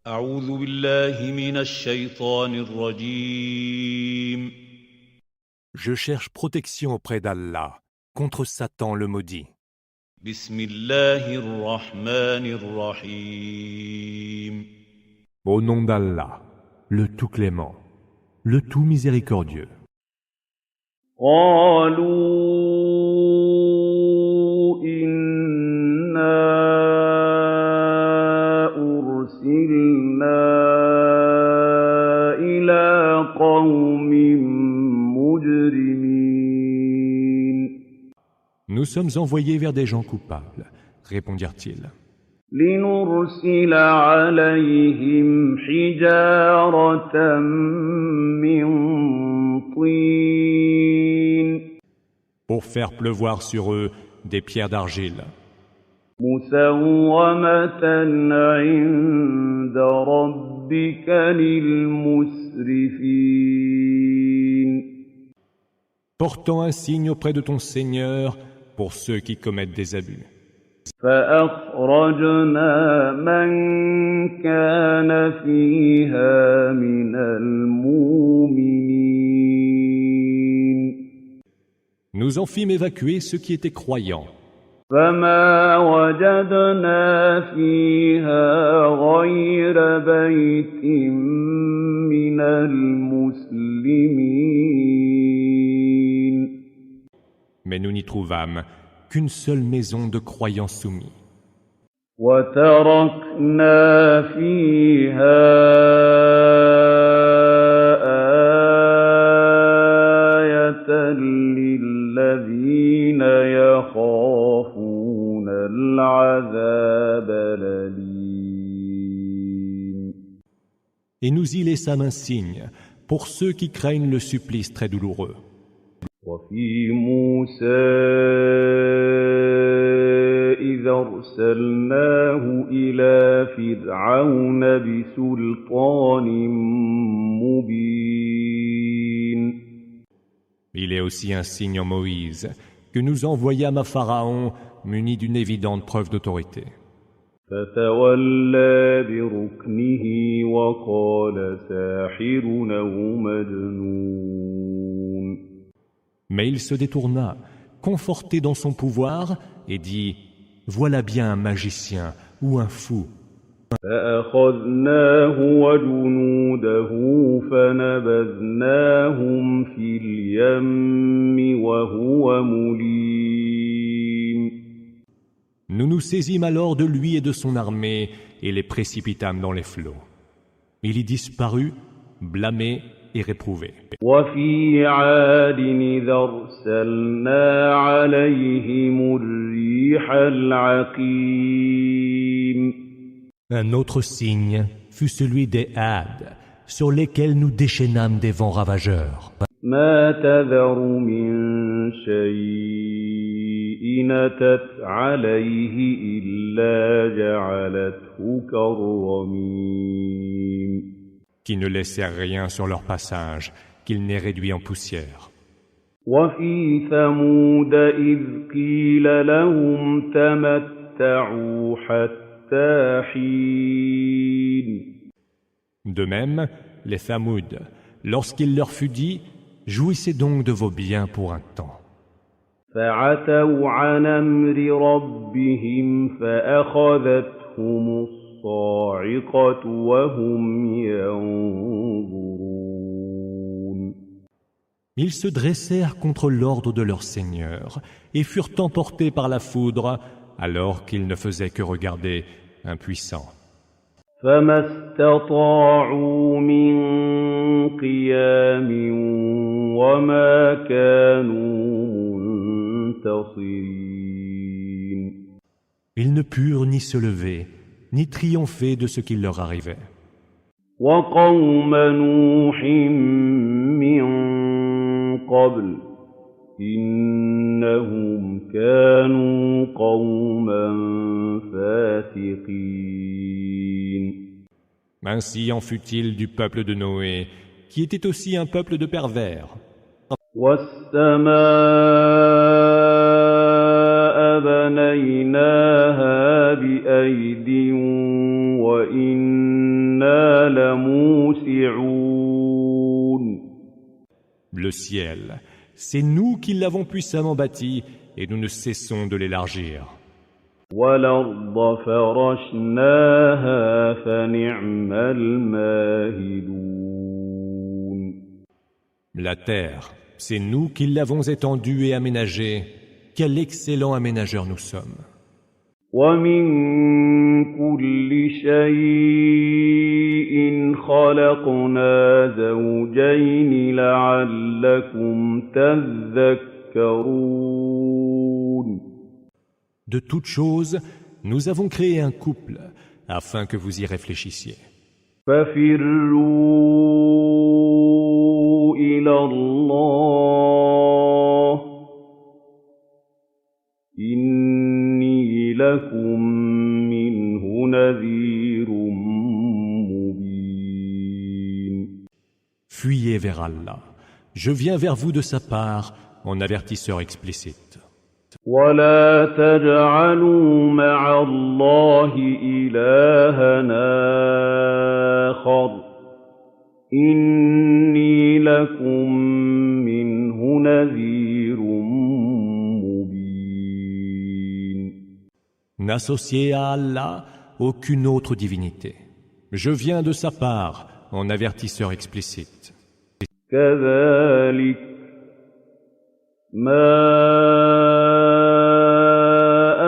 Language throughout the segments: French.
أعوذ بالله من الشيطان الرجيم. Je cherche protection auprès d'Allah contre Satan le maudit. بسم الله الرحمن الرحيم. Au nom d'Allah, le tout clément, le tout miséricordieux. قالوا إنا أرسلنا إلى قوم مجرمين Nous sommes envoyés vers des gens coupables, répondirent-ils, لنرسل عليهم حجارة من طين pour faire pleuvoir sur eux des pierres d'argile, مسومة عند ربك للمسرفين portant un signe auprès de ton Seigneur pour ceux qui commettent des abus. فأخرجنا من كان فيها من المؤمنين Nous en fîmes évacuer ceux qui étaient croyants, فما وجدنا فيها غير بيت من المسلمين mais nous n'y trouvâmes qu'une seule maison de croyants soumis. وتركنا فيها آية للذين يخافون العذاب الأليم Et nous y laissâmes un signe pour ceux qui craignent le supplice très douloureux. وفي موسى إذا أرسلناه إلى فرعون بسلطان مبين Il est aussi un signe en Moïse que nous envoyâmes à Pharaon muni d'une évidente preuve d'autorité. فتولى بركنه وقال ساحر أو مجنون Mais il se détourna, conforté dans son pouvoir, et dit « Voilà bien un magicien ou un fou. فأخذناه وجنوده فنبذناهم في اليم وهو مليم Nous nous saisîmes alors de lui et de son armée et les précipitâmes dans les flots. Il y disparut, blâmé et réprouvé. وفي عاد إذا أرسلنا عليهم الريح العقيم Un autre signe fut celui des Hades, sur lesquels nous déchaînâmes des vents ravageurs. ما تذر من شيء أتت عليه إلا جعلته كالرميم qui ne laissèrent rien sur leur passage, qu'il n'ait réduit en poussière. وفي ثمود إذ قيل لهم تمتعوا حتى حين De même, les Thamouds, lorsqu'il leur fut dit « Jouissez donc de vos biens pour un temps », فعتوا عن أمر ربهم فأخذتهم الصاعقة وهم ينظرون ils se dressèrent contre l'ordre de leur Seigneur et furent emportés par la foudre alors qu'ils ne faisaient que regarder impuissants. فما استطاعوا من قيام وما كانوا منتصرين Ils ne purent ni se lever, ni triompher de ce qui leur arrivait. وقوم نوح من قبل إنهم كانوا قوما فاسقين Ainsi en fut-il du peuple de Noé, qui était aussi un peuple de pervers. والسماء بنيناها بأيد وإنا وَاسِعُونَ Le ciel, c'est nous qui l'avons puissamment bâti et nous ne cessons de l'élargir. وَالْأَرْضَ فَرَشْنَاهَا فَنِعْمَ الْمَاهِدُونَ La terre, c'est nous qui l'avons étendue et aménagée. Quel excellent aménageur nous sommes. وَمِن كُلِّ شَيْءٍ خَلَقْنَا زَوْجَيْنِ لَعَلَّكُمْ تَذَكَّرُونَ De toutes choses, nous avons créé un couple afin que vous y réfléchissiez. فَفِرُّوا إِلَى اللَّهِ إِنِّي لَكُمْ مِنْهُ نَذِيرٌ مُبِينٌ Fuyez vers Allah. Je viens vers vous de sa part en avertisseur explicite. وَلَا تَجْعَلُوا مَعَ اللَّهِ إِلَٰهًا آخَرَ إِنِّي لَكُمْ مِنْهُ نَذِيرٌ مُبِينٌ N'associez à Allah aucune autre divinité. Je viens de sa part en avertisseur explicite. كَذَٰلِكَ مَا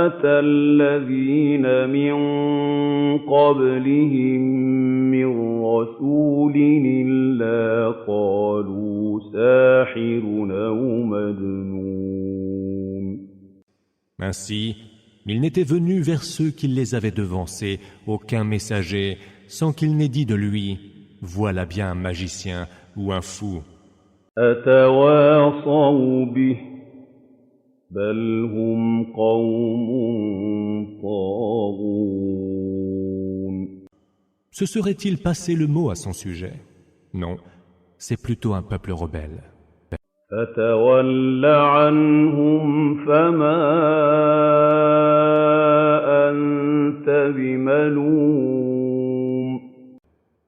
أَتَى الَّذِينَ مِن قَبْلِهِم مِّن رَّسُولٍ إِلَّا قَالُوا سَاحِرٌ أَوْ مَجْنُونٌ Ainsi, il n'était venu vers ceux qui les avaient devancés aucun messager sans qu'il n'ait dit de lui « Voilà bien un magicien ou un fou ». أَتَوَاصَوْا بِهِ بَلْ هُمْ قَوْمٌ طَاغُونَ Se serait-il passé le mot à son sujet? Non, c'est plutôt un peuple rebelle. فَتَوَلَّ عَنْهُمْ فَمَا أَنتَ بِمَلُومٍ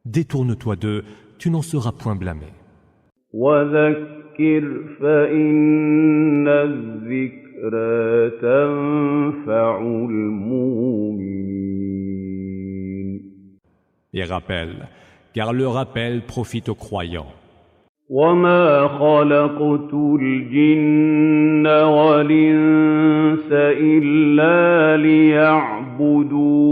Détourne-toi d'eux, tu n'en seras point blâmé. وَذَكِّرْ فَإِنَّ الذِّكْرَىٰ تَنفَعُ الْمُؤْمِنِينَ Et rappelle, car le rappel profite aux croyants. وَمَا خَلَقْتُ الْجِنَّ وَالْإِنسَ إِلَّا لِيَعْبُدُونِ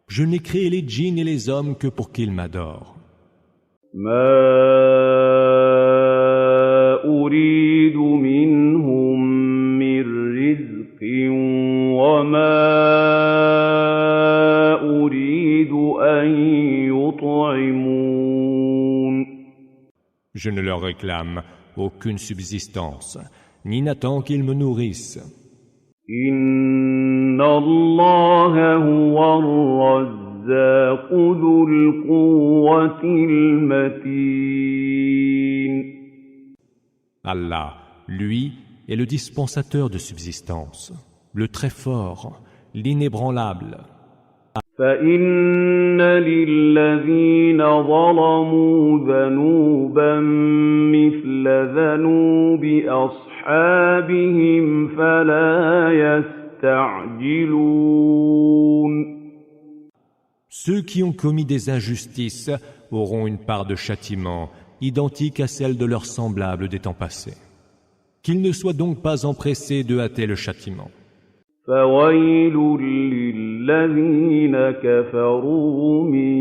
Je n'ai créé les djinns et les hommes que pour qu'ils m'adorent. مَا أُرِيدُ مِنْهُم مِّن رِّزْقٍ وَمَا أُرِيدُ أَن يُطْعِمُونِ Je ne leur réclame aucune subsistance, ni n'attends qu'ils me nourrissent. إِنَّ اللَّهَ هُوَ الرَّزَّاقُ ذُو الْقُوَّةِ الْمَتِينُ Allah, lui, est le dispensateur de subsistance, le très fort, l'inébranlable. فَإِنَّ لِلَّذِينَ ظَلَمُوا ذَنُوبًا مِّثْلَ ذَنُوبِ أَصْحَابِهِمْ فَلَا يَسْتَعْجِلُونَ Ceux qui ont commis des injustices auront une part de châtiment identique à celle de leurs semblables des temps passés. Qu'ils ne soient donc pas empressés de hâter le châtiment. فَوَيْلٌ لِّلَّذِينَ كَفَرُوا مِن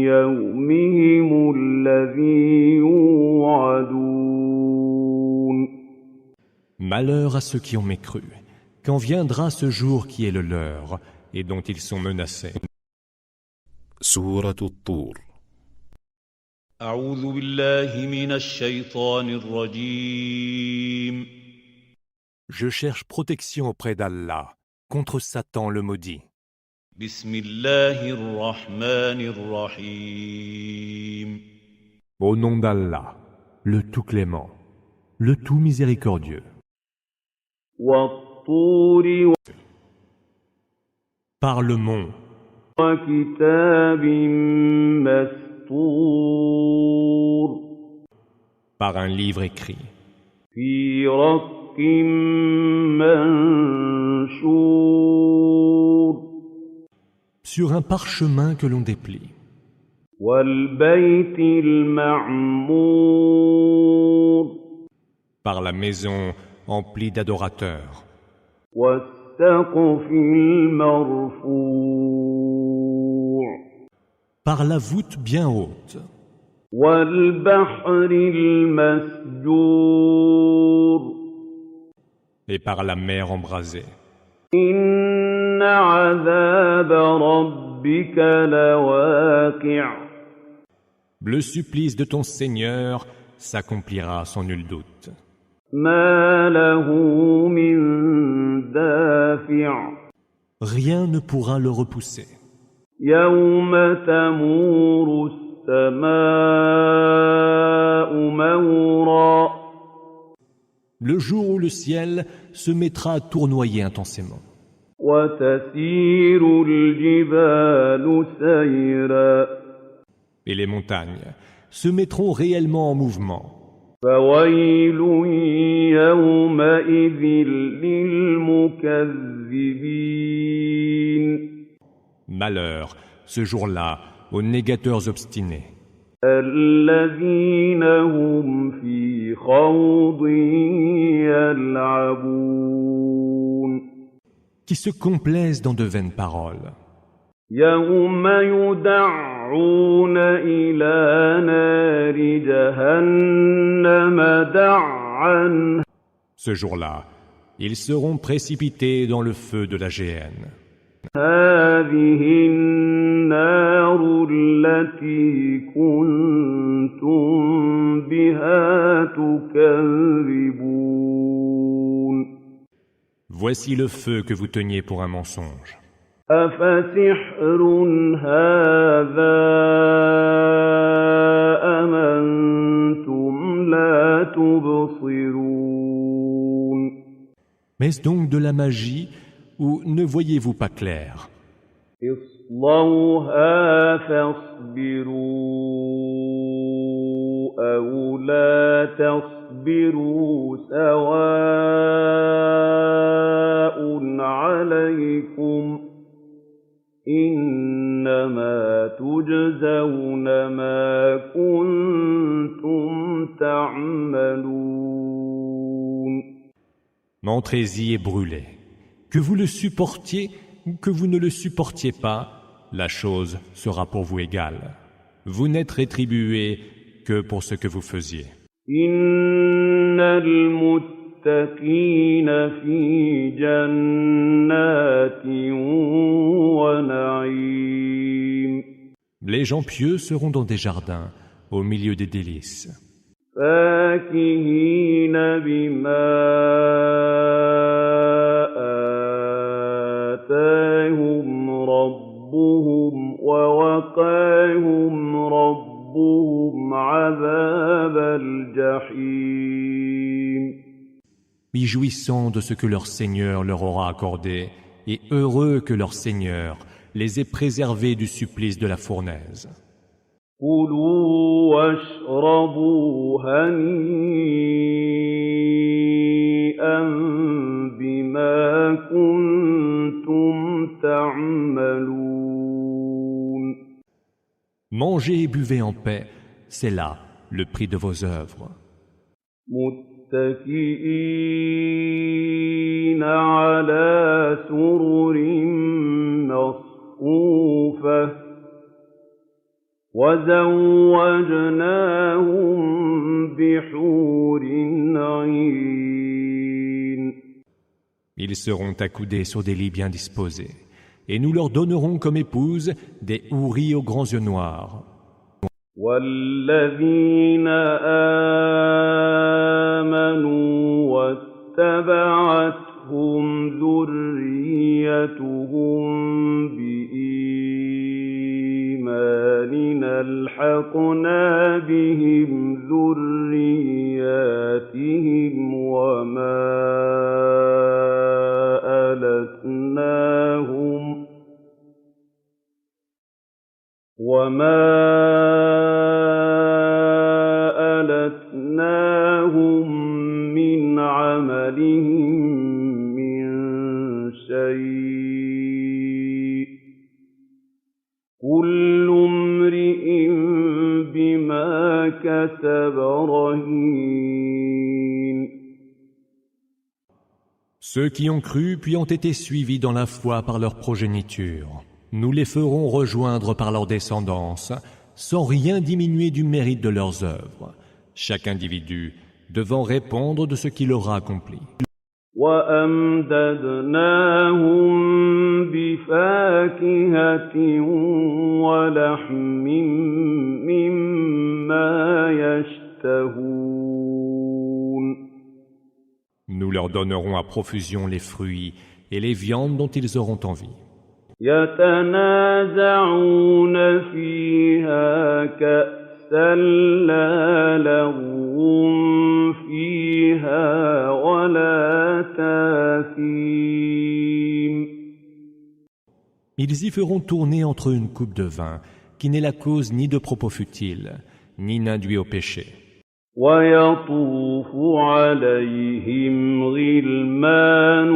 يَوْمِهِمُ الَّذِي يُوعَدُونَ Malheur à ceux qui ont mécru, quand viendra ce jour qui est le leur et dont ils sont menacés. سورة الطور أعوذ بالله من الشيطان الرجيم Je cherche protection auprès d'Allah contre Satan le maudit. بسم الله الرحمن الرحيم Au nom d'Allah, le tout clément, le tout miséricordieux. وَالطُّورِ Par le mont, وكتاب مسطور par un livre écrit, في رق منشور sur un parchemin que l'on déplie, والبيت المعمور par la maison emplie d'adorateurs, والسقف المرفوع par la voûte bien haute, والبحر المسجور et par la mer embrasée. إن عذاب ربك لواقع Le supplice de ton Seigneur s'accomplira sans nul doute. ما له من دافع Rien ne pourra le repousser. يوم تمور السماء مورا Le jour où le ciel se mettra à tournoyer intensément, وتسير الجبال سيرا et les montagnes se mettront réellement en mouvement. فويل يومئذ للمكذبين Malheur, ce jour-là, aux négateurs obstinés, الذين هم في خوض يلعبون qui se complaisent dans de vaines paroles. يوم يدعون إلى نار جهنم دعا Ce jour-là, ils seront précipités dans le feu de la géhenne. هذه النار التي كنتم بها تكذبون Voici le feu que vous teniez pour un mensonge. أفسحر هذا أم أنتم لا تبصرون Mais est-ce donc de la magie ou ne voyez-vous pas clair? اصلوها فاصبروا أو لا تصبروا سواء عليكم إنما تجزون ما كنتم تعملون Entrez-y et brûlez. Que vous le supportiez ou que vous ne le supportiez pas, la chose sera pour vous égale. Vous n'êtes rétribués que pour ce que vous faisiez. إن المتقين في جنات ونعيم Les gens pieux seront dans des jardins, au milieu des délices, فاكهين بما آتاهم ربهم ووقاهم ربهم عذاب الجحيم y jouissant de ce que leur Seigneur leur aura accordé, et heureux que leur Seigneur les ait préservés du supplice de la fournaise. كلوا واشربوا هنيئا بما كنتم تعملون Mangez et buvez en paix, c'est là le prix de vos œuvres. متكئين على سرر مصفوفة وزوجناهم بحور عين Ils seront accoudés sur des lits bien disposés, et nous leur donnerons comme épouses des houris aux grands yeux noirs. والذين آمنوا واتبعتهم ذريتهم بإيمان ألحقنا بهم ذرياتهم وما ألتناهم وَمَا أَلَتْنَاهُم مِّنْ عَمَلِهِم مِّن شَيْءٍ ۚ كُلُّ امْرِئٍ بِمَا كَسَبَ رَهِينٌ. Ceux qui ont cru puis ont été suivis dans la foi par leur progéniture, nous les ferons rejoindre par leur descendance, sans rien diminuer du mérite de leurs œuvres, chaque individu devant répondre de ce qu'il aura accompli. وَأَمْدَدْنَاهُم بِفَاكِهَةٍ وَلَحْمٍ مِّمَّا يَشْتَهُونَ. Nous leur donnerons à profusion les fruits et les viandes dont ils auront envie. يَتَنَازَعُونَ فِيهَا كَأْسًا لَّا لَغْوٌ فِيهَا وَلَا تَأْثِيمٌ. Ils y feront tourner entre eux une coupe de vin, qui n'est la cause ni de propos futiles, ni n'induit au péché. وَيَطُوفُ عَلَيْهِمْ غِلْمَانٌ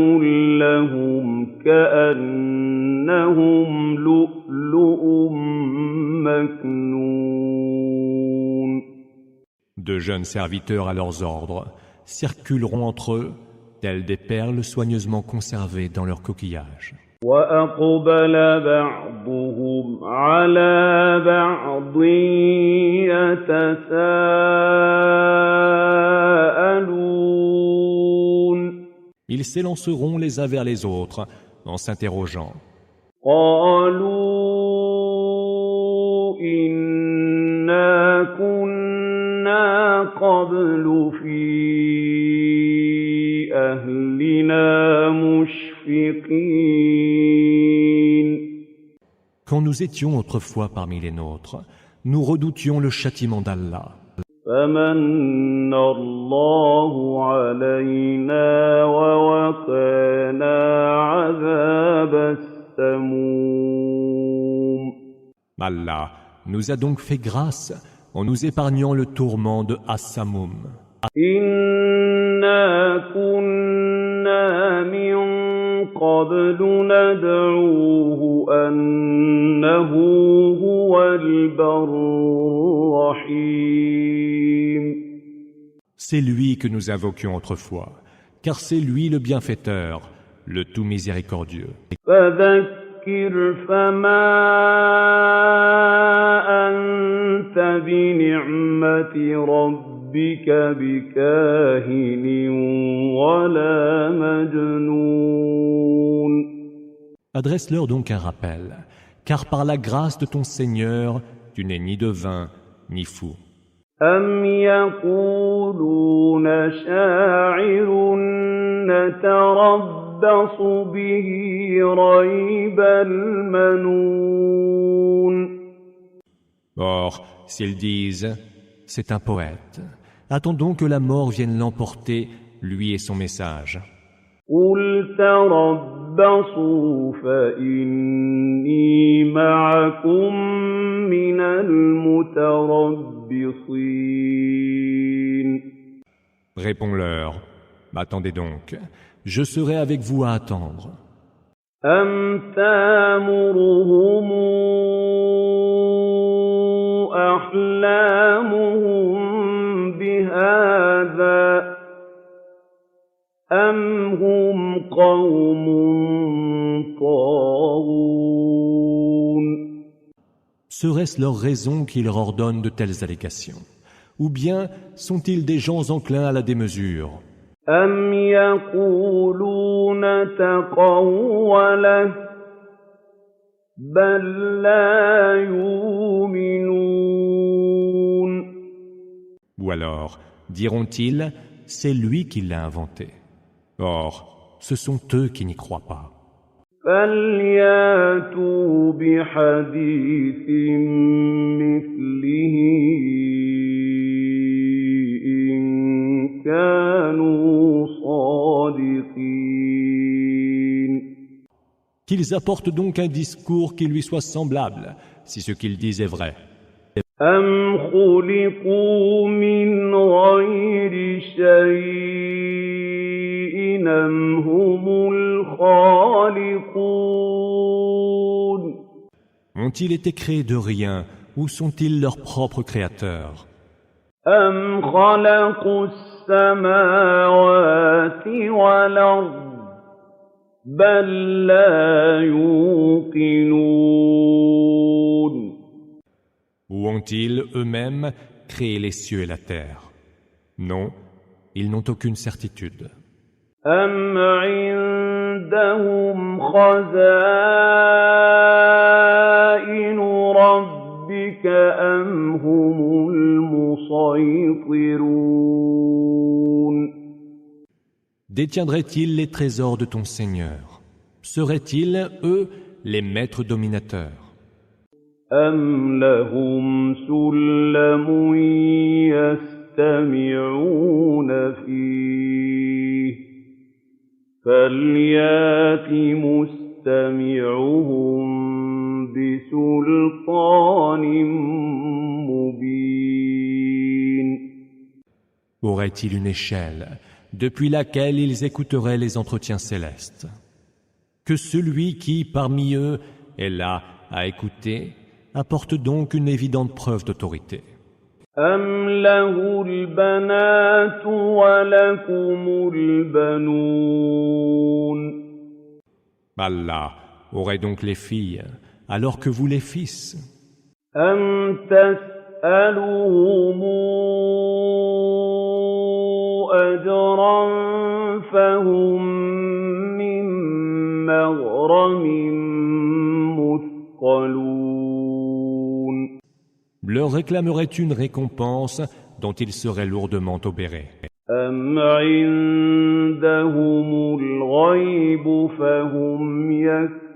لَّهُمْ كَأَنَّهُمْ لُؤْلُؤٌ مَّكْنُونٌ. De jeunes serviteurs à leurs ordres circuleront entre eux, tels des perles soigneusement conservées dans leur coquillage. وَأَقْبَلَ بَعْضُهُمْ عَلَىٰ بَعْضٍ يَتَسَاءَلُونَ. Ils s'élanceront les uns vers les autres en s'interrogeant. قَالُوا إِنَّا كُنَّا قَبْلُ فِي أَهْلِنَا مُشْفِقِينَ. Quand nous étions autrefois parmi les nôtres, nous redoutions le châtiment d'Allah. فَمَنَّ اللَّهُ عَلَيْنَا وَوَقَانَا عَذَابَ السَّمُومِ. Allah nous a donc fait grâce en nous épargnant le tourment de As-Samoum. إِنَّا كُنَّا مِن قَبْلُ نَدْعُوهُ أَنَّهُ هُوَ الْبَرُّ الرَّحِيمُ. C'est lui que nous invoquions autrefois, car c'est lui le bienfaiteur, le tout miséricordieux. فَذَكِّرْ فَمَا أَنتَ بِنِعْمَةِ رَبِّكَ بِكَاهِنٍ وَلَا مَجْنُونٍ. Adresse-leur donc un rappel, car par la grâce de ton Seigneur, tu n'es ni devin, ni fou. أَمْ يَقُولُونَ شَاعِرٌ نَتَرَبَّصُ بِهِ رَيْبَ الْمَنُونِ. Or, s'ils disent « c'est un poète », attendons que la mort vienne l'emporter, lui et son message. قُلْ تَرَبَّصُوا فَإِنِّي مَعَكُم مِّنَ الْمُتَرَبِّصِينَ. Réponds-leur « attendez donc, je serai avec vous à attendre. » أَمْ تَأْمُرُهُمْ أَحْلَامُهُم بِهَٰذَا أَمْ هُمْ قَوْمٌ طَاغُونَ. Serait-ce leur raison qui leur ordonne de telles allégations? Ou bien sont-ils des gens enclins à la démesure? أَمْ يَقُولُونَ تَقَوَّلَهُ بَل لَّا يُؤْمِنُونَ. Ou alors diront-ils « c'est lui qui l'a inventé ». Or, ce sont eux qui n'y croient pas. فَلْيَأْتُوا بِحَدِيثٍ مِّثْلِهِ إِن كَانُوا صَادِقِينَ. Qu'ils apportent donc un discours qui lui soit semblable, si ce qu'ils disent est vrai. أَمْ خُلِقُوا مِنْ غَيْرِ شَيْءٍ أَمْ هُمُ الْخَالِقُونَ Ont-ils été créés de rien ou sont-ils leurs propres créateurs? أَمْ خَلَقُوا السَّمَاوَاتِ وَالْأَرْضَ بَل لَّا يُوقِنُونَ Ou ont-ils eux-mêmes créé les cieux et la terre? Non, ils n'ont aucune certitude. أَمْ عِندَهُمْ خَزَائِنُ رَبِّكَ أَمْ هُمُ الْمُصَيْطِرُونَ Détiendraient-ils les trésors de ton Seigneur? Seraient-ils, eux, les maîtres dominateurs? أَمْ لَهُمْ سُلَّمٌ يَسْتَمِعُونَ فِيهِ فَلْيَأْتِ مُسْتَمِعُهُم بِسُلْطَانٍ مُّبِينٍ Aurait-il une échelle depuis laquelle ils écouteraient les entretiens célestes? Que celui qui, parmi eux, est là à écouter, apporte donc une évidente preuve d'autorité. أَمْ لَهُ الْبَنَاتُ وَلَكُمُ الْبَنُونَ Allah aurait donc les filles, alors que vous les fils. أَمْ تَسْأَلُهُمْ أَجْرًا فَهُمْ مِنْ مَغْرَمٍ مُثْقَلُونَ Leur réclamerait une récompense dont ils seraient lourdement obérés. أَمْ عِندَهُمُ الْغَيْبُ فَهُمْ يَكْتُبُونَ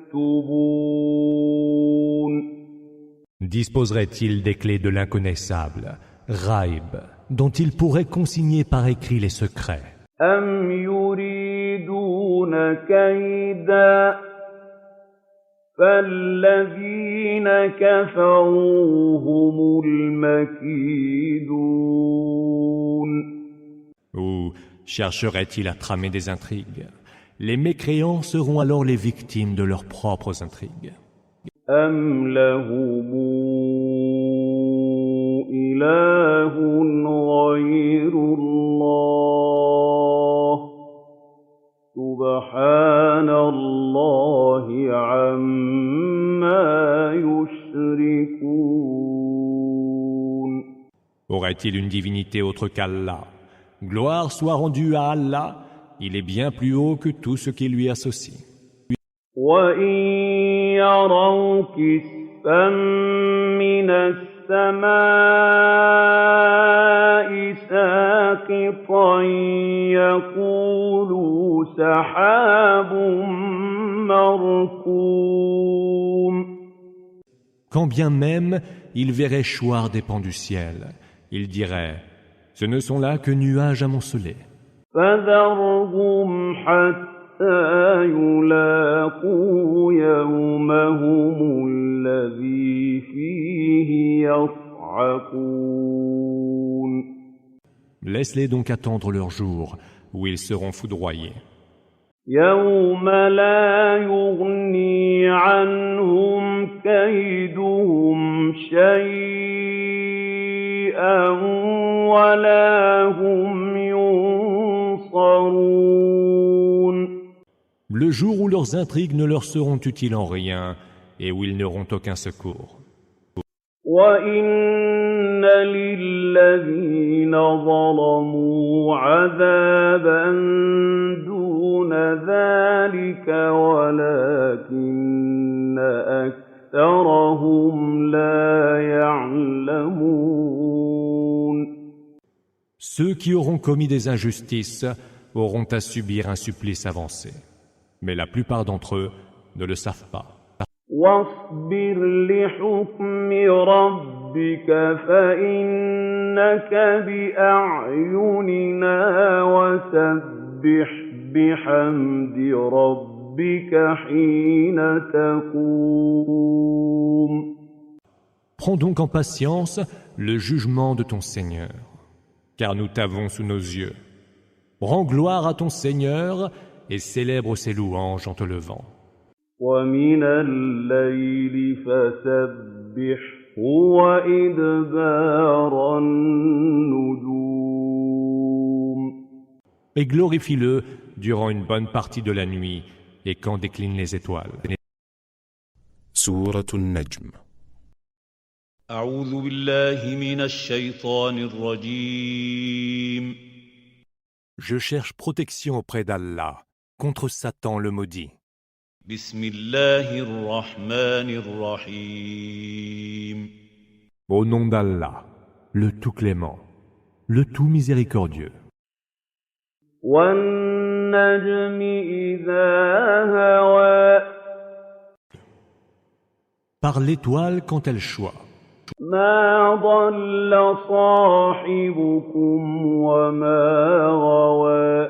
Disposerait-il des clés de l'inconnaissable, Ghaib, dont il pourrait consigner par écrit les secrets? أَمْ يُرِيدُونَ كَيْدًا فَالَّذِينَ كَفَرُوا هُمُ الْمَكِيدُونَ Ou chercherait-il à tramer des intrigues? Les mécréants seront alors les victimes de leurs propres intrigues. أَمْ لَهُمْ إِلَٰهٌ غَيْرُ اللَّهِ سُبْحَانَ اللَّهِ عَمَّا يُشْرِكُونَ Aurait-il une divinité autre qu'Allah? Gloire soit rendue à Allah, il est bien plus haut que tout ce qui lui associe. وَإِن يَرَوْا كِسْفًا مِّنَ السَّمَاءِ سَاقِطًا يَقُولُوا سَحَابٌ مَّرْكُومٌ Quand bien même ils verraient choir des pans du ciel, ils diraient « Ce ne sont là que nuages amoncelés. » فَذَرْهُمْ حَتَّىٰ يُلَاقُوا يَوْمَهُمُ الَّذِي فِيهِ يَصْعَقُونَ Laisse-les donc attendre leur jour, où ils seront foudroyés. يَوْمَ لَا يُغْنِي عَنْهُمْ كَيْدُهُمْ شَيْئًا وَلَا هُمْ يُنصَرُونَ Le jour où leurs intrigues ne leur seront utiles en rien et où ils n'auront aucun secours. وَإِنَّ لِلَّذِينَ ظَلَمُوا عَذَابًا دُونَ ذَلِكَ وَلَكِنَّ أَكْثَرَهُمْ لَا يَعْلَمُونَ Ceux qui auront commis des injustices auront à subir un supplice avancé. Mais la plupart d'entre eux ne le savent pas. وَاصْبِرْ لِحُكْمِ رَبِّكَ فَإِنَّكَ بِأَعْيُنِنَا وَسَبِّحْ بِحَمْدِ رَبِّكَ حِينَ تَقُومُ Prends donc en patience le jugement de ton Seigneur, car nous t'avons sous nos yeux. Rends gloire à ton Seigneur et célèbre ses louanges en te levant. وَمِنَ اللَّيْلِ فَسَبِّحْهُ وَإِدْبَارَ النُّجُومِ Et glorifie-le durant une bonne partie de la nuit et quand déclinent les étoiles. Sourate An-Najm. أعوذ بالله من الشيطان الرجيم. Je cherche protection auprès d'Allah contre Satan le maudit. بسم الله الرحمن الرحيم. Au nom d'Allah, le tout clément, le tout miséricordieux. وَالنَّجْمِ إِذَا هَوَى Par l'étoile quand elle choit. مَا ضَلَّ صَاحِبُكُمْ وَمَا غَوَى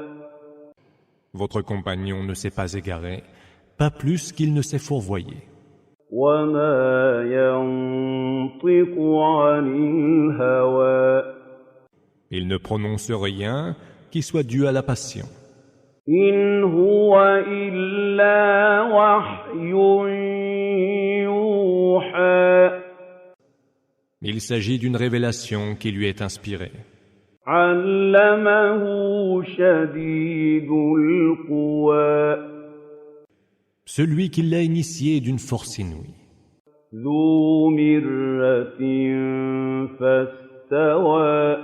Votre compagnon ne s'est pas égaré, pas plus qu'il ne s'est fourvoyé. وَمَا يَنطِقُ عَنِ الْهَوَى Il ne prononce rien qui soit dû à la passion. إِنْ هُوَ إِلَّا وَحْيٌ يُوحَى Il s'agit d'une révélation qui lui est inspirée. عَلَّمَهُ شَدِيدُ الْقُوَى Celui qui l'a initié d'une force inouïe. ذُو مِرَّةٍ فَاسْتَوَى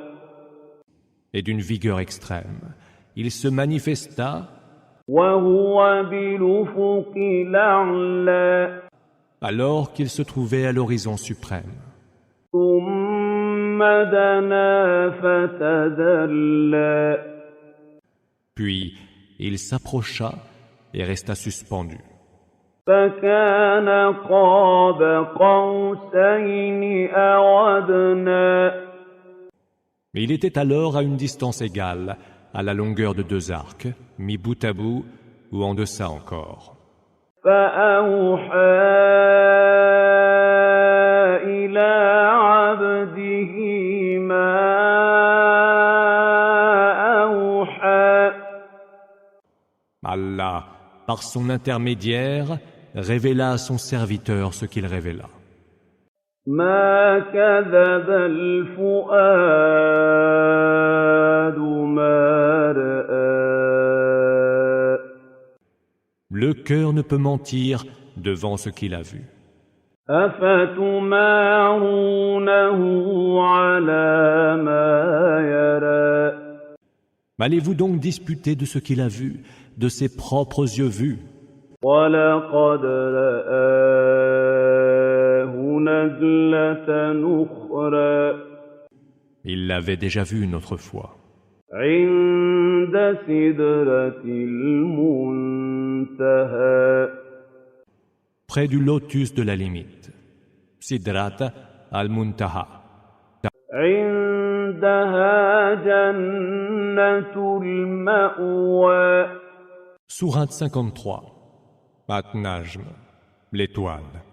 Et d'une vigueur extrême. Il se manifesta وَهُوَ بِالْأُفُقِ الْأَعْلَى alors qu'il se trouvait à l'horizon suprême. ثُمَّ دَنَا فَتَدَلَّى Puis il s'approcha et resta suspendu. فَكَانَ قَابَ قَوْسَيْنِ أَوْ أَدْنَىٰ Mais il était alors à une distance égale, à la longueur de 2 arcs, mis bout à bout ou en deçà encore. فَأَوْحَىٰ إِلَىٰ عَبْدِهِ مَا أَوْحَىٰ Allah, par son intermédiaire, révéla à son serviteur ce qu'il révéla. مَا كَذَبَ الْفُؤَادُ مَا رَأَىٰ Le cœur ne peut mentir devant ce qu'il a vu. أَفَتُمَارُونَهُ عَلَىٰ مَا يَرَىٰ Allez-vous donc disputer de ce qu'il a vu, de ses propres yeux vus? وَلَقَدْ رَآهُ نَزْلَةً أُخْرَىٰ Il l'avait déjà vu une autre fois. عِندَ سِدْرَةِ الْمُنتَهَىٰ Près du lotus de la limite. Sidrat al-Muntaha. عِندَهَا جَنَّةُ الْمَأْوَىٰ Sourate 53. At-Najm, l'étoile.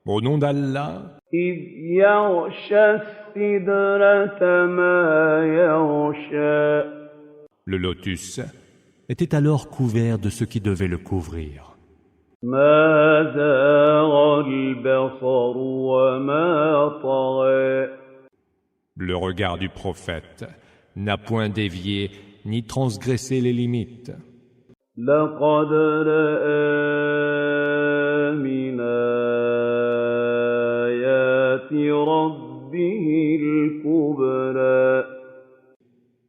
Au nom d'Allah, إِذْ يَغْشَى السِّدْرَةَ مَا يَغْشَىٰ le lotus, était alors couvert de ce qui devait le couvrir. مَا زَاغَ الْبَصَرُ وَمَا طَغَىٰ Le regard du prophète n'a point dévié ni transgressé les limites. لَقَدْ رَأَىٰ مِنْ آيَاتِ رَبِّهِ الْكُبْرَىٰ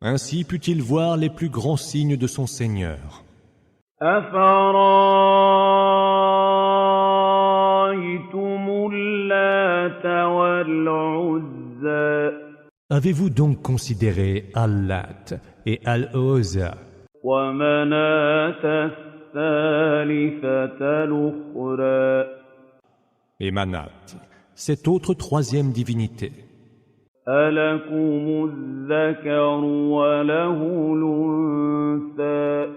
Ainsi put-il voir les plus grands signes de son Seigneur. أَفَرَأَيْتُمُ اللَّاتَ وَالْعُزَّىٰ Avez-vous donc considéré Al-Lat et Al-Uzza وَمَنَاةَ الثَّالِثَةَ الْأُخْرَىٰ et Manat, cette autre troisième divinité? أَلَكُمُ الذَّكَرُ وَلَهُ الْأُنثَىٰ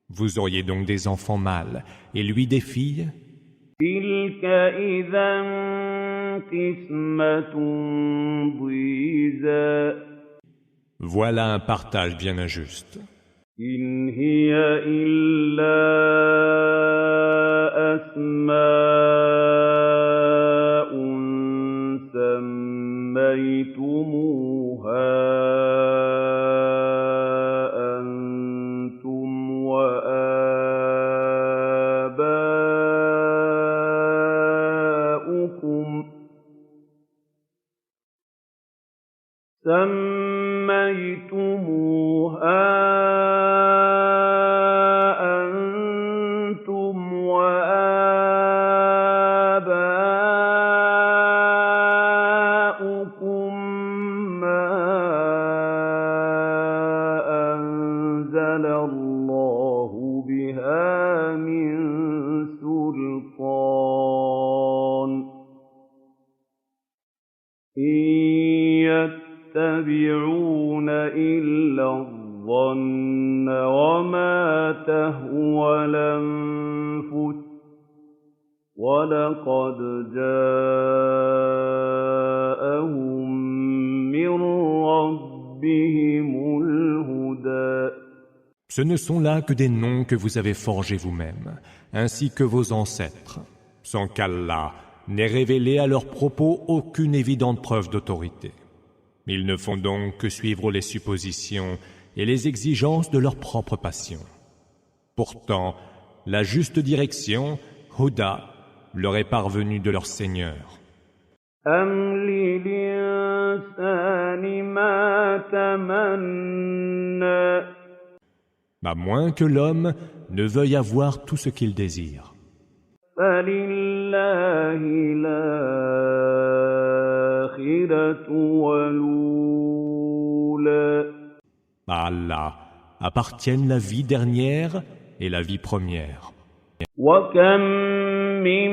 Vous auriez donc des enfants mâles et lui des filles? تِلْكَ إِذًا قِسْمَةٌ ضِيزَى Voilà un partage bien injuste. إِنْ هِيَ إِلَّا أَسْمَاءٌ سَمَّيْتُمُوهَا أَنْتُمْ وَآبَاؤُكُم مَّا أَنزَلَ اللَّهُ بِهَا مِن سُلْطَانٍ إِن يَتَّبِعُونَ إِلَّا الظَّنَّ وَمَا تَهْوَى الْأَنفُسُ وَلَقَدْ جَاءَهُم مِّن رَّبِّهِمُ الْهُدَىٰ Ce ne sont là que des noms que vous avez forgés vous-mêmes, ainsi que vos ancêtres, sans qu'Allah n'ait révélé à leurs propos aucune évidente preuve d'autorité. Ils ne font donc que suivre les suppositions et les exigences de leur propre passion. Pourtant, la juste direction, Huda, leur est parvenue de leur Seigneur. أَمْ لِلْإِنسَانِ مَا تَمَنَّىٰ À moins que l'homme ne veuille avoir tout ce qu'il désire. فَلِلَّهِ الْآخِرَةُ وَالْأُولَىٰ À Allah appartiennent la vie dernière et la vie première. وَكَم مِّن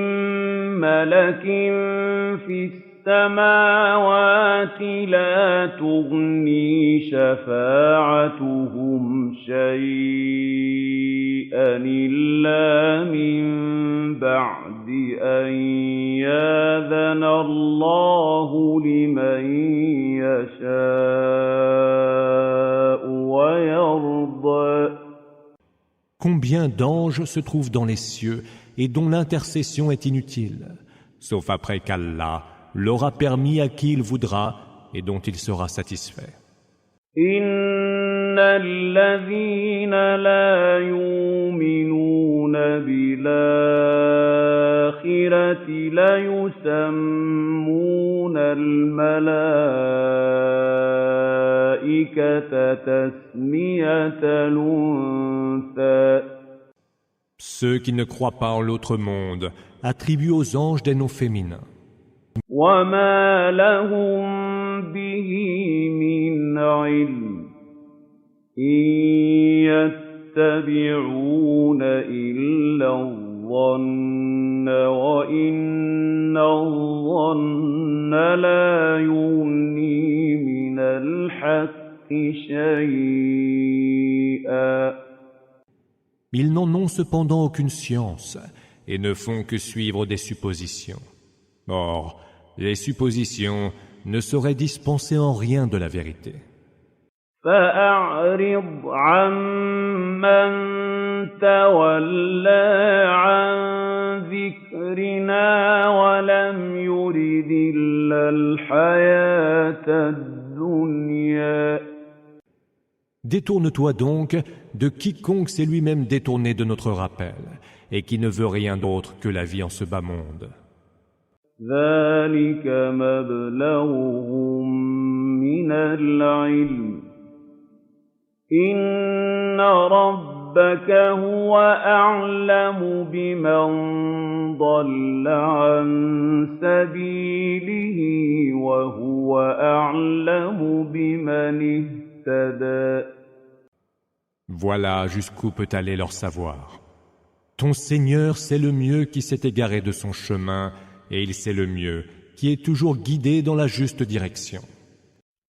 مَّلَكٍ فِي السَّمَاوَاتِ لَا تُغْنِي شَفَاعَتُهُمْ شَيْئًا إِلَّا مِن بَعْدِ أَن يَأْذَنَ اللَّهُ لِمَن يَشَاءُ وَيَرْضَىٰ Combien d'anges se trouvent dans les cieux et dont l'intercession est inutile, sauf après qu'Allah l'aura permis à qui il voudra et dont il sera satisfait. إِنَّ الَّذِينَ لَا يُؤْمِنُونَ بِالْآخِرَةِ لَيُسَمُّونَ الْمَلَائِكَةَ تَسْمِيَةَ الْأُنثَىٰ Ceux qui ne croient pas en l'autre monde attribuent aux anges des noms féminins. وَمَا لَهُم بِهِ مِنْ عِلْمٍ إِن يَتَّبِعُونَ إِلَّا الظَّنَّ وَإِنَّ الظَّنَّ لَا يُغْنِي مِنَ الْحَقِّ شَيْئًا Ils n'en ont cependant aucune science et ne font que suivre des suppositions. Or, les suppositions ne sauraient dispenser en rien de la vérité. فَأَعْرِضْ عَمَّن تَوَلَّىٰ عَن ذِكْرِنَا وَلَمْ يُرِدْ إِلَّا الْحَيَاةَ الدُّنْيَا Détourne-toi donc de quiconque s'est lui-même détourné de notre rappel et qui ne veut rien d'autre que la vie en ce bas monde. ذَلِكَ مَبْلَغُهُم مِّنَ الْعِلْمِ إِنَّ رَبَّكَ هُوَ أَعْلَمُ بِمَن ضَلَّ عَن سَبِيلِهِ وَهُوَ أَعْلَمُ بِمَنِ اهْتَدَىٰ Voilà jusqu'où peut aller leur savoir. Ton Seigneur sait le mieux qui s'est égaré de son chemin et il sait le mieux qui est toujours guidé dans la juste direction.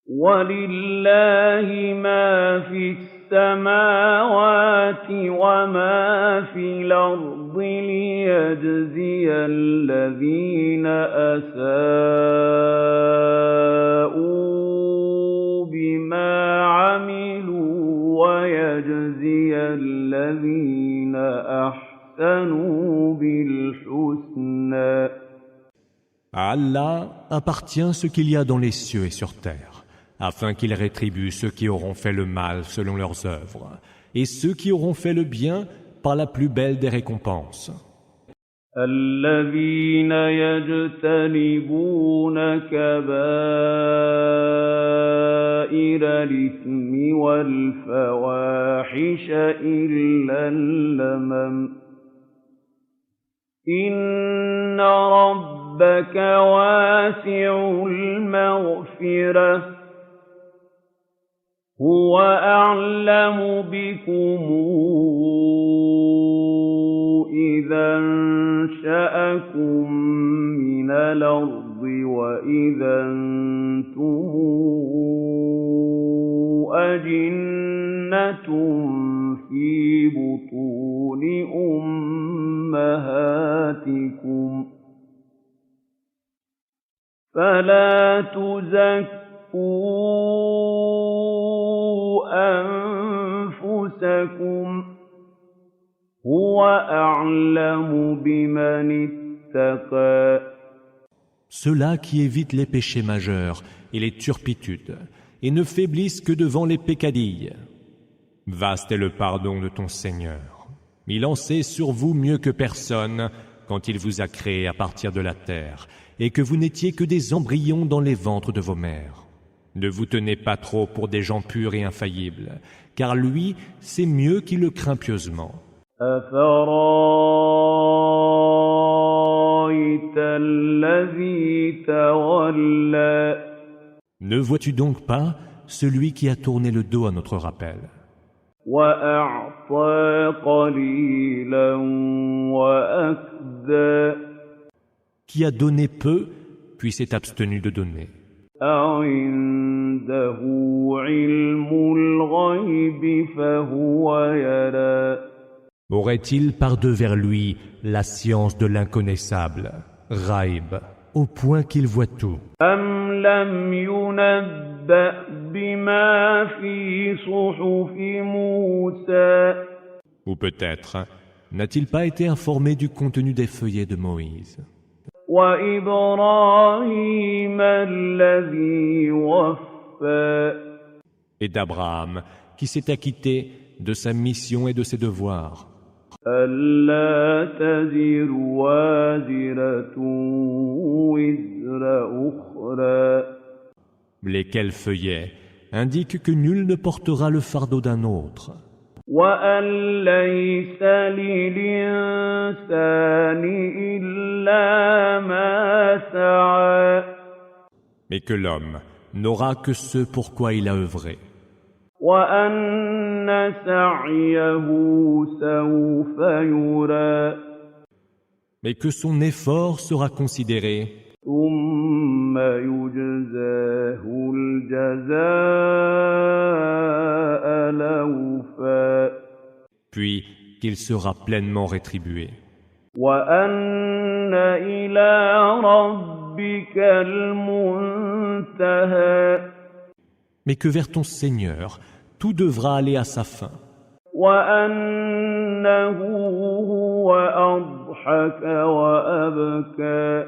وَلِلَّهِ مَا فِي السماوات وما في الأرض ليجزي الذين أساءوا بما عملوا ويجزي الذين أحسنوا بالحسنى. À Allah appartient ce qu'il y a dans les cieux et sur terre, afin qu'il rétribue ceux qui auront fait le mal selon leurs œuvres, et ceux qui auront fait le bien par la plus belle des récompenses. الذين يجتنبون كبائر الإثم والفواحش إلا اللمم إن ربك واسع المغفرة هو أعلم بكم إذا أنشأكم من الأرض وإذا أنتم أجنة في بطون أمهاتكم فلا تزكوا أنفسكم هو أعلم بمن اتقى. Ceux-là qui évitent les péchés majeurs et les turpitudes et ne faiblissent que devant les peccadilles. Vaste est le pardon de ton Seigneur. Il en sait sur vous mieux que personne quand il vous a créé à partir de la terre et que vous n'étiez que des embryons dans les ventres de vos mères. Ne vous tenez pas trop pour des gens purs et infaillibles, car lui, c'est mieux qui le craint pieusement. أفرأيت الذي تولى. Ne vois-tu donc pas celui qui a tourné le dos à notre rappel, وأعطى قليلا وأكدى. qui a donné peu, puis s'est abstenu de donner? أعنده علم الغيب فهو يرى. Aurait-il par-deux vers lui la science de l'inconnaissable, Ghaib, au point qu'il voit tout? أم لم ينبأ بما في صحف موسى. Ou peut-être, n'a-t-il pas été informé du contenu des feuillets de Moïse وإبراهيم الذي وفى. et d'Abraham, qui s'est acquitté de sa mission et de ses devoirs? ألا تزر وازرة وزر أخرى. Lesquels feuillets indiquent que nul ne portera le fardeau d'un autre, وأن ليس للإنسان إلا ما سعى. mais que l'homme n'aura que ce pourquoi il a œuvré, وأن سعيه سوف يرى. mais que son effort sera considéré, ثم يجزاه الجزاء الأوفى. puis qu'il sera pleinement rétribué. وأن إلى ربك المنتهى. Mais que vers ton Seigneur, tout devra aller à sa fin. وأنه هو أضحك وأبكى.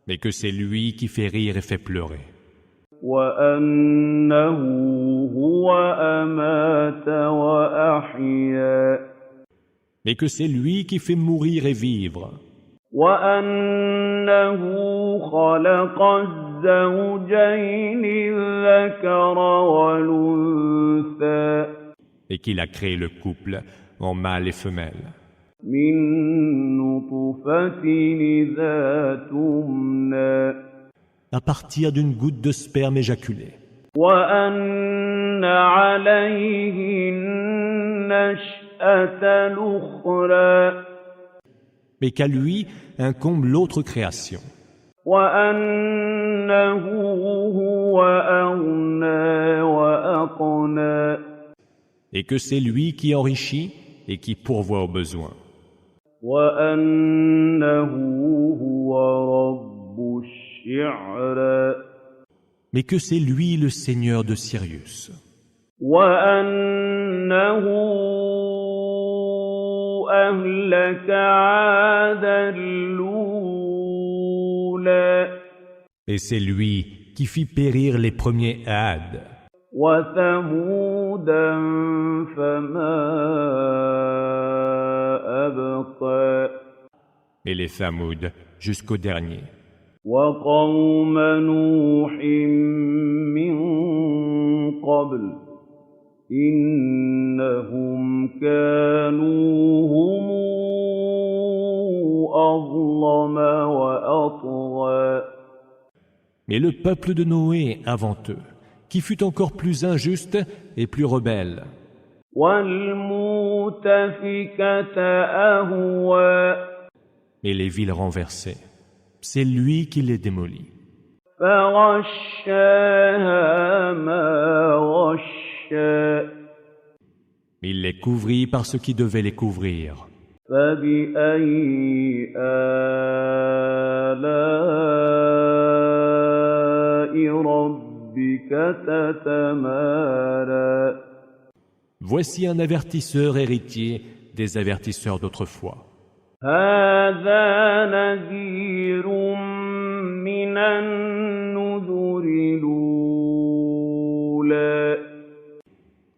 Mais que c'est lui qui fait rire et fait pleurer. وأنه هو أمات وأحيا. Mais que c'est lui qui fait mourir et vivre. وأنه خلق الزوجين الذكر والأنثى. Et qu'il a créé le couple en mâle et femelle. من نطفة إذا تمنى. À partir d'une goutte de sperme éjaculé. وأن عليه النشأة الأخرى. Mais qu'à lui incombe l'autre création. وأنه هو أغنى وأقنى. et que c'est lui qui enrichit et qui pourvoit aux besoins. وأنه هو رب الشعرى Mais que c'est lui le Seigneur de Sirius. وأنه أهلك عادا الأولى Et c'est lui qui fit périr les premiers Had, وثمودا فما أبقى et les Thamoud jusqu'au dernier. وقوم نوح من قبل إنهم كانوا هم أظلم وأطغى Mais le peuple de Noé avant eux, qui fut encore plus injuste et plus rebelle, والمؤتفكة أهوى et les villes renversées, c'est lui qui les démolit. فغشاها ما غشى Il les couvrit par ce qui devait les couvrir. فبأي آلاء ربك تتمارى Voici un avertisseur héritier des avertisseurs d'autrefois. هذا نذير من النذر الأولى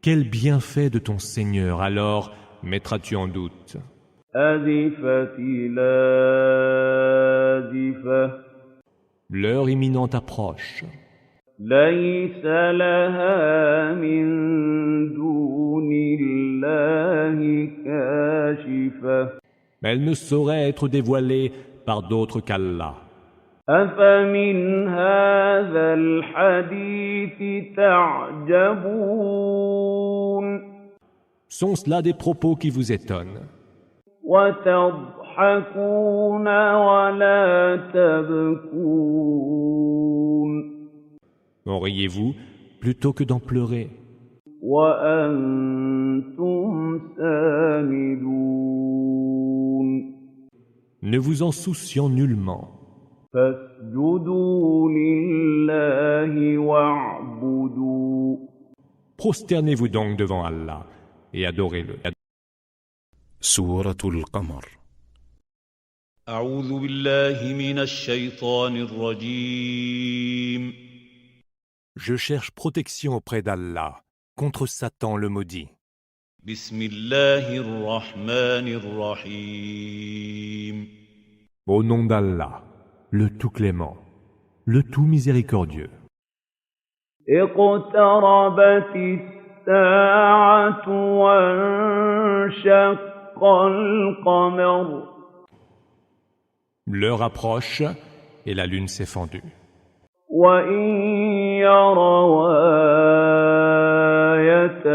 Quel bienfait de ton Seigneur alors mettras-tu en doute? أزفت الآزفة L'heure imminente approche. ليس لها من دون الله كاشفة Elle ne saurait être dévoilée par d'autres qu'Allah. أفمن هذا الحديث تعجبون Sont-ce là des propos qui vous étonnent? وتضحكون ولا تبكون En riez-vous plutôt que d'en pleurer? وأنتم سامدون Ne vous en souciant nullement. فاسجدوا لله واعبدوا Prosternez-vous donc devant Allah et adorez-le. سورة القمر. أعوذ بالله من الشيطان الرجيم. Je cherche protection auprès d'Allah contre Satan le maudit. بسم الله الرحمن الرحيم. Au nom d'Allah, le tout clément, le tout miséricordieux. اقتربت الساعة وانشق القمر L'heure approche et la lune s'est fendue. وإن يروا آية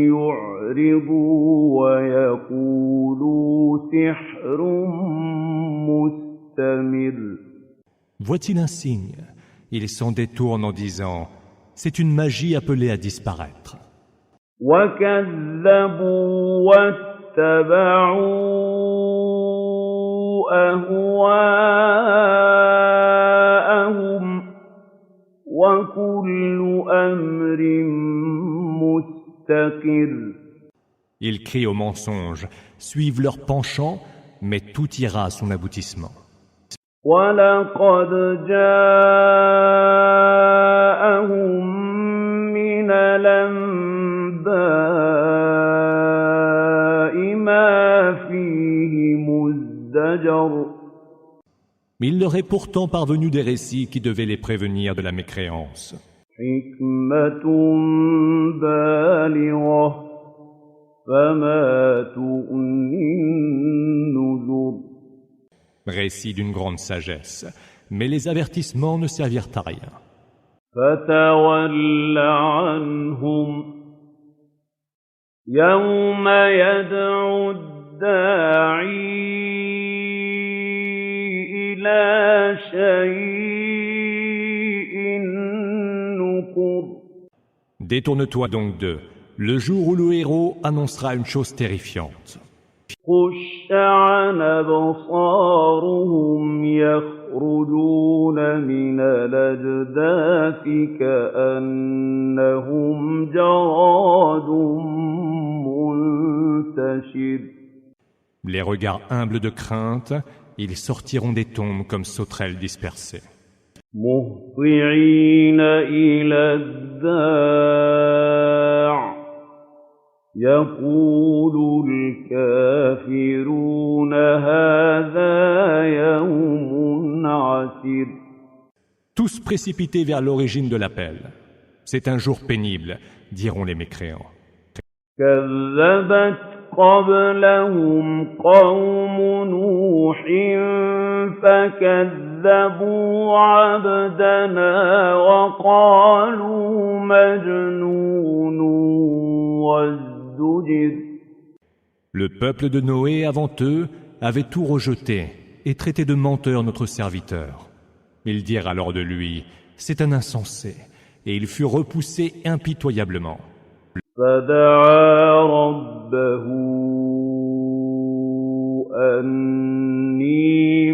يعرضوا ويقولوا سحر مستمر Voit-il un signe? Il s'en détourne en disant « C'est une magie appelée à disparaître ». وكذبوا واتبعوا أهواءهم وكل أمر مستقر Ils crient au mensonge, suivent leur penchant, mais tout ira à son aboutissement. ولقد جاءهم من الأنباء ما فيه مزدجر Mais il leur est pourtant parvenu des récits qui devaient les prévenir de la mécréance. حكمة بالغة فما تغني النذر Récit d'une grande sagesse, mais les avertissements ne servirent à rien. فتول عنهم يوم يدعو الداعي إلى شيء نكر Détourne-toi donc d'eux, le jour où le héros annoncera une chose terrifiante. خش عن أبصارهم يخرجون من الأجداث كأنهم جراد منتشر Les regards humbles de crainte, ils sortiront des tombes comme sauterelles dispersées. مهطعين إلى الداع يقول الكافرون هذا يوم عسير Tous précipités vers l'origine de l'appel. C'est un jour pénible, diront les mécréants. كذبت قبلهم قوم نوح فكذبوا عبدنا وقالوا مجنون وازدجر Le peuple de Noé avant eux avait tout rejeté et traité de menteur notre serviteur. Ils dirent alors de lui, c'est un insensé, et il fut repoussé impitoyablement. فدعا ربه أني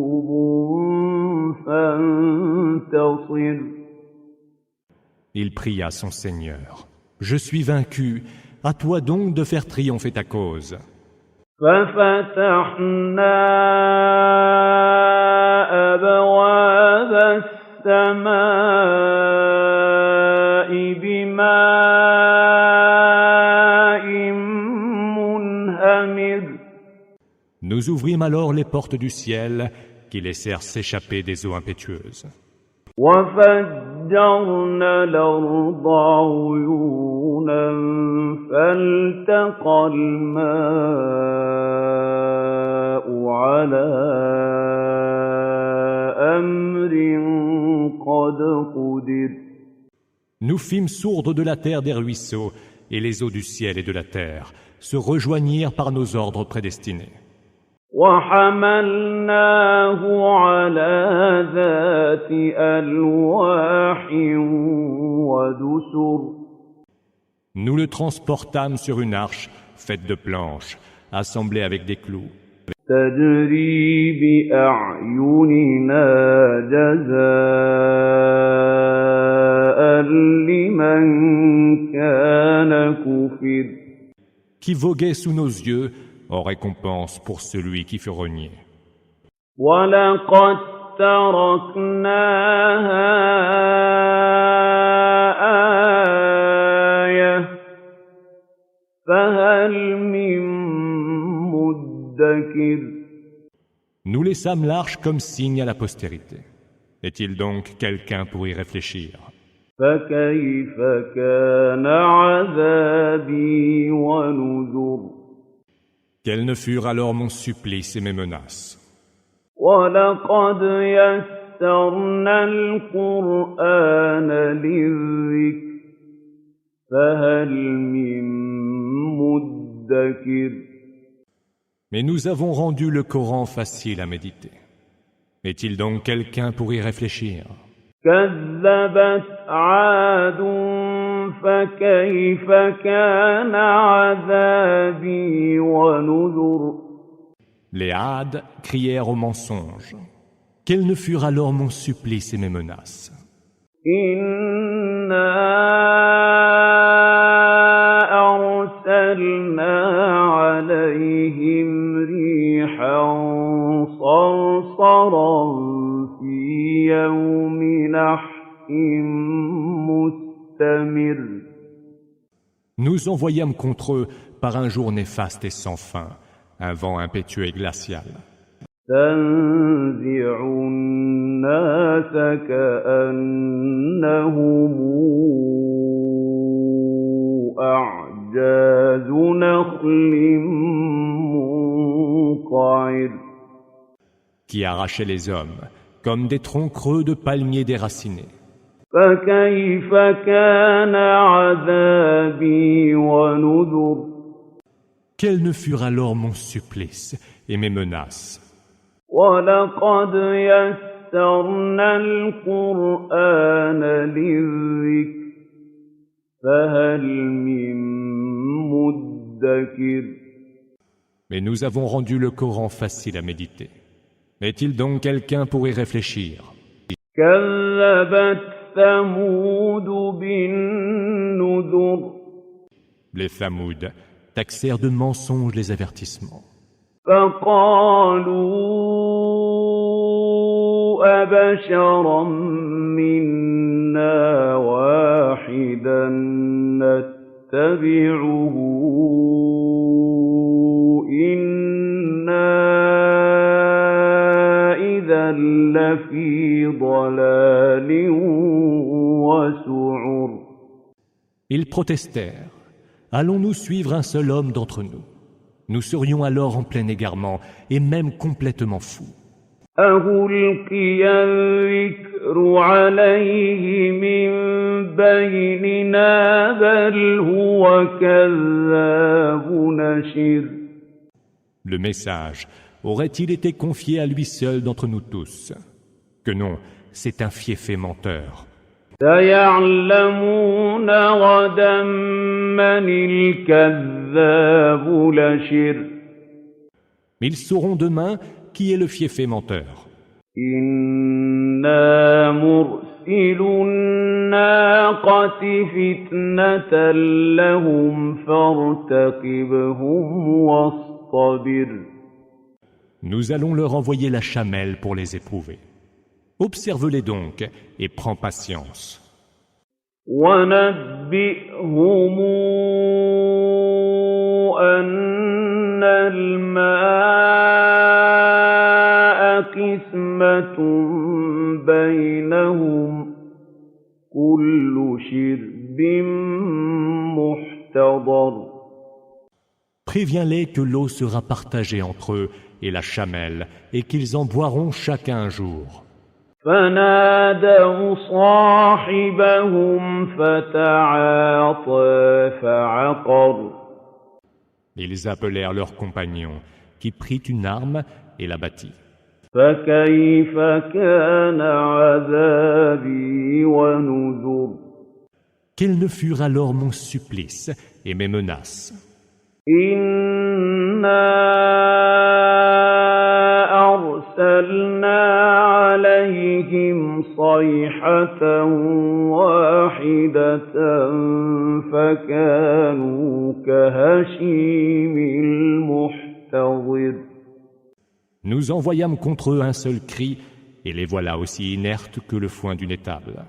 مغلوب فانتصر Il pria son Seigneur, je suis vaincu, à toi donc de faire triompher ta cause. ففتحنا أبواب السماء بماء منهمر Nous ouvrîmes alors les portes du ciel qui laissèrent s'échapper des eaux impétueuses. وفجرنا الأرض عيونا فالتقى الماء على أمر قد قدر Nous fîmes sourdre de la terre des ruisseaux, et les eaux du ciel et de la terre se rejoignirent par nos ordres prédestinés. وحملناه على ذات ألواح ودسر Nous le transportâmes sur une arche faite de planches, assemblée avec des clous. تجري بأعيننا جزاء لمن كان كفر Qui voguait sous nos yeux en récompense pour celui qui fut renié. ولقد تركناها آية فهل من مدكر Nous laissâmes l'arche comme signe à la postérité. Est-il donc quelqu'un pour y réfléchir? فكيف كان عذابي ونذر Quels ne furent alors mon supplice et mes menaces? ولقد يسرنا القرآن للذكر فهل من مدكر Mais nous avons rendu le Coran facile à méditer. Est-il donc quelqu'un pour y réfléchir? كذبت عاد فكيف كان عذابي ونذر Les Hades crièrent au mensonge. Quels ne furent alors mon supplice et mes menaces? إنا أرسلنا عليهم ريحا صرصرا في يوم نحس مستمر Nous envoyâmes contre eux par un jour néfaste et sans fin, un vent impétueux et glacial. تنزع الناس كأنهم أعجاز نخل منقعر Qui arrachait les hommes, comme des troncs creux de palmiers déracinés. فكيف كان عذابي ونذر Quels ne furent alors mon supplice et mes menaces? ولقد يسرنا القرآن للذكر فهل من مدكر Mais nous avons rendu le Coran facile à méditer. Est-il donc quelqu'un pour y réfléchir? كذبت ثمود بالنذر Les Thamouds taxèrent de mensonges les avertissements. فقالوا أبشرا منا واحدا نتبعه إنا إذا لفي ضلال وسعر. Ils protestèrent. Allons-nous suivre un seul homme d'entre nous? Nous serions alors en plein égarement et même complètement fous. أَأُلْقِيَ الذِّكْرُ عَلَيْهِ مِن بَيْنِنَا بَلْ هُوَ كَذَّابٌ نَشِرٌ. Le message aurait-il été confié à lui seul d'entre nous tous? Que non, c'est un fieffé menteur. سَيَعْلَمُونَ غَدًا مَّنِ الْكَذَّابُ الْأَشِرُ. Ils sauront demain qui est le fieffé menteur. إِنَّا مُرْسِلُو النَّاقَةِ فِتْنَةً لَّهُمْ فَارْتَقِبْهُمْ وَاصْطَبِرْ. Nous allons leur envoyer la chamelle pour les éprouver. Observe-les donc et prends patience. وَنَبِّئْهُمْ أَنَّ الْمَاءَ قِسْمَةٌ بَيْنَهُمْ كُلُّ شِرْبٍ مُحْتَضَرٌ. Préviens-les que l'eau sera partagée entre eux et la chamelle et qu'ils en boiront chacun un jour. فَنَادَوْا صَاحِبَهُمْ فَتَعَاطَىٰ فَعَقَرَ. Ils appelèrent leur compagnon, qui prit une arme et la battit. فَكَيْفَ كَانَ عَذَابِي وَنُذُرِ. Quels ne furent alors mon supplice et mes menaces? إِنَّا أَرْسَلْنَا عَلَيْهِمْ صَيْحَةً وَاحِدَةً فَكَانُوا كَهَشِيمِ الْمُحْتَظِرِ. Nous envoyâmes contre eux un seul cri, et les voilà aussi inertes que le foin d'une étable.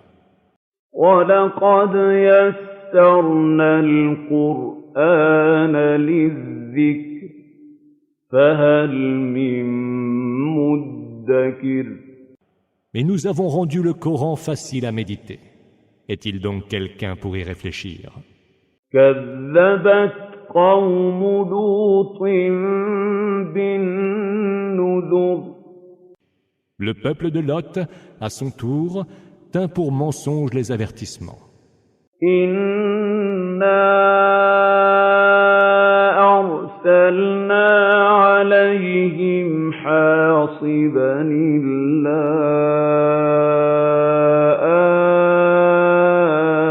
وَلَقَدْ يَسَّرْنَا الْقُرْآنَ لِلذِّكْرِ فَهَلْ مِن مُّدَّكِرٍ. Mais nous avons rendu le Coran facile à méditer. Est-il donc quelqu'un pour y réfléchir? كَذَّبَتْ قَوْمُ لُوطٍ بِالنُّذُرِ. Le peuple de Lot, à son tour, tint pour mensonge les avertissements. إِنَّا أَرْسَلْنَا عَلَيْهِمْ حَاصِبًا إِلَّا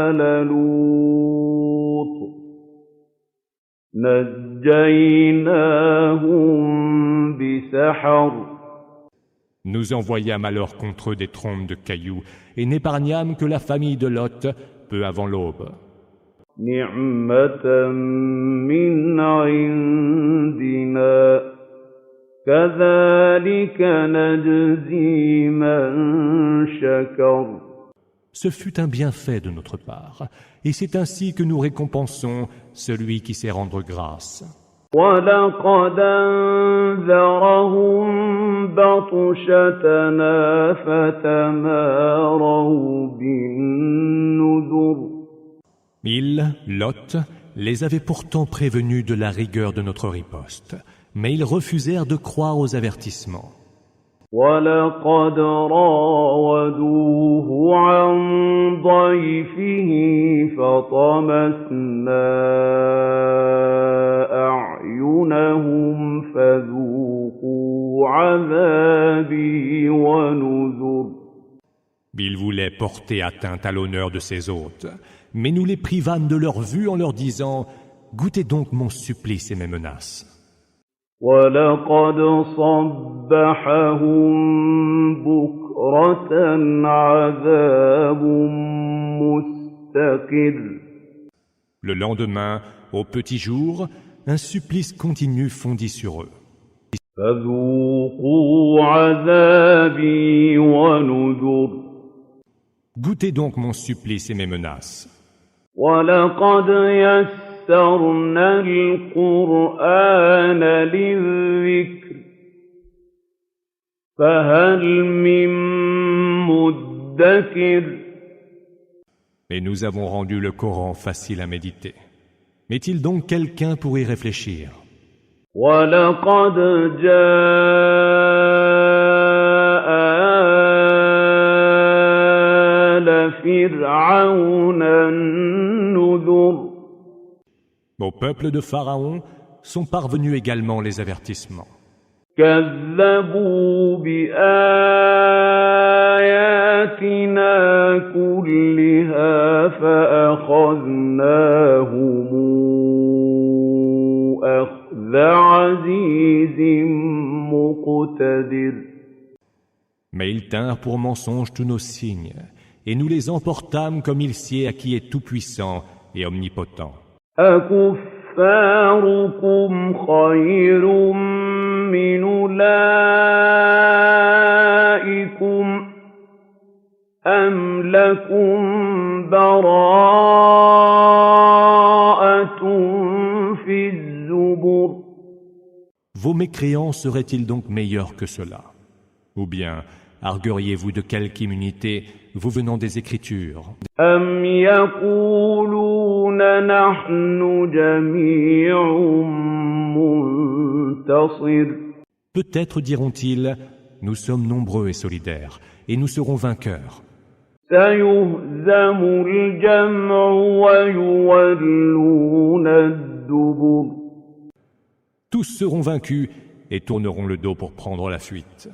آلَ لُوطٍ نَجَّيْنَاهُم بِسَحَرٍ. Nous envoyâmes alors contre eux des trompes de cailloux et n'épargnâmes que la famille de Lot peu avant l'aube. نِعْمَةً مِّنْ عِندِنَا كَذَلِكَ نَجْزِي مَن شَكَرَ. Ce fut un bienfait de notre part, et c'est ainsi que nous récompensons celui qui sait rendre grâce. وَلَقَدْ أَنذَرَهُم بَطْشَتَنَا فَتَمَارَوْا بِالنُّذُرِ. Il, Lot, les avait pourtant prévenus de la rigueur de notre riposte, mais ils refusèrent de croire aux avertissements. وَلَقَدْ رَاوَدُوهُ عَن ضَيْفِهِ فَطَمَسْنَا أَعْيُنَهُمْ فَذُوقُوا عَذَابِي وَنُذُرِ. Ils voulaient porter atteinte à l'honneur de ses hôtes, mais nous les privâmes de leur vue en leur disant « Goûtez donc mon supplice et mes menaces. » وَلَقَدْ صَبَّحَهُم بُكْرَةً عَذَابٌ مُّسْتَقِرٌّ. Le lendemain, au petit jour, un supplice continu fondit sur eux. فَذُوقُوا عَذَابِي وَنُذُرِ. Goûtez donc mon supplice et mes menaces. وَلَقَدْ يَسَّرْنَا الْقُرْآنَ لِلذِّكْرِ فَهَلْ مِن مُّدَّكِرٍ. Et nous avons rendu le Coran facile à méditer. Est-il donc quelqu'un pour y réfléchir? وَلَقَدْ جَاءَ آلَ فِرْعَوْنَ النُّذُرُ. Au peuple de Pharaon sont parvenus également les avertissements. كَذَّبُوا بِآيَاتِنَا كُلِّهَا فَأَخَذْنَاهُمْ أَخْذَ عَزِيزٍ مُّقْتَدِرٍ. Mais ils tinrent pour mensonges tous nos signes, et nous les emportâmes comme il sied à qui est tout-puissant et omnipotent. أَكُفَّارُكُمْ خَيْرٌ مِّنْ أُولَٰئِكُمْ أَمْ لَكُمْ بَرَاءَةٌ فِي الزُّبُرِ. Vos mécréants seraient-ils donc meilleurs que cela? Ou bien argueriez-vous de quelque immunité vous venant des Écritures? أَمْ يَقُولُونَ نَحْنُ جَمِيعٌ مُّنتَصِرٌ. Peut-être diront-ils, nous sommes nombreux et solidaires, et nous serons vainqueurs. سَيُهْزَمُ الْجَمْعُ وَيُوَلُّونَ الدُّبُرَ. Tous seront vaincus et tourneront le dos pour prendre la fuite.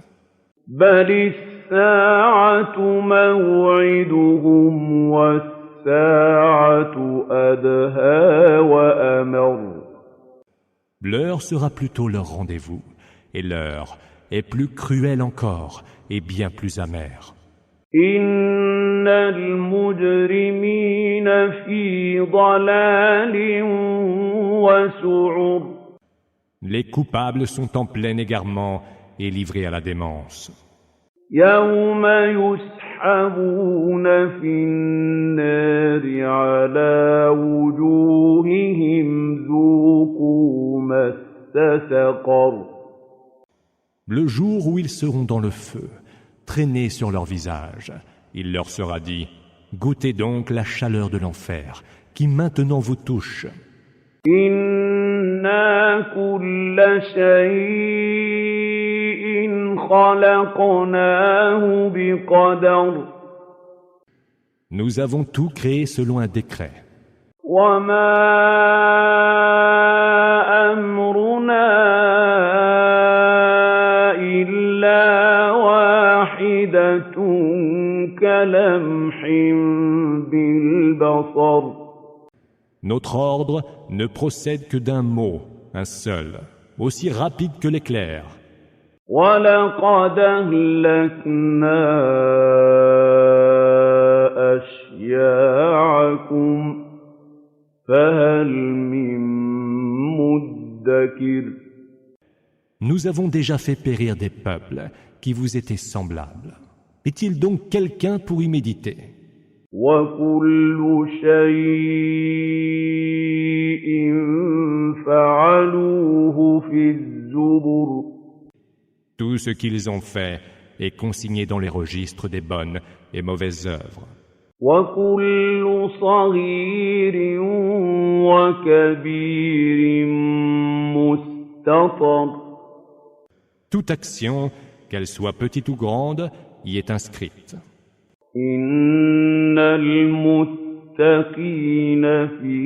بَلِ السَّاعَةُ مَوْعِدُهُمْ وَالسَّاعَةُ أَدْهَىٰ وَأَمَرُّ. L'heure sera plutôt leur rendez-vous, et l'heure est plus cruelle encore et bien plus amère. إِنَّ الْمُجْرِمِينَ فِي ضَلَالٍ وَسُعُرٍ. Les coupables sont en plein égarement et livrés à la démence. يَوْمَ يُسْحَبُونَ فِي النَّارِ عَلَىٰ وُجُوهِهِمْ ذُوقُوا مَسَّ سَقَرَ. Le jour où ils seront dans le feu, traînés sur leur visage, il leur sera dit « Goûtez donc la chaleur de l'enfer, qui maintenant vous touche. » إِنَّا كُلَّ شَيْءٍ خَلَقْنَاهُ بِقَدَرٍ. Nous avons tout créé selon un décret. وَمَا أَمْرُنَا إِلَّا وَاحِدَةٌ كَلَمْحٍ بِالْبَصَرِ. Notre ordre ne procède que d'un mot, un seul, aussi rapide que l'éclair. وَلَقَدْ أَهْلَكْنَا أَشْيَاعَكُمْ فَهَلْ مِن مُّدَّكِرٍ. Nous avons déjà fait périr des peuples qui vous étaient semblables. Est-il donc quelqu'un pour y méditer? وَكُلُّ شَيْءٍ فَعَلُوهُ فِي الزُّبُرِ. Tout ce qu'ils ont fait est consigné dans les registres des bonnes et mauvaises œuvres. وَكُلُّ صَغِيرٍ وَكَبِيرٍ مُّسْتَطَرٍ. Toute action, qu'elle soit petite ou grande, y est inscrite. إِنَّ الْمُتَّقِينَ فِي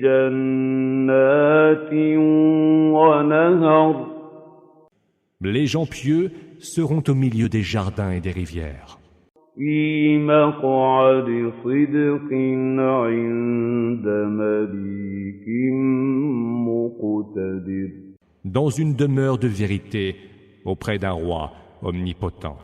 جَنَّاتٍ وَنَهَرٍ. Les gens pieux seront au milieu des jardins et des rivières. في مقعد صدق عند مليك مقتدر. Dans une demeure de vérité auprès d'un roi omnipotent.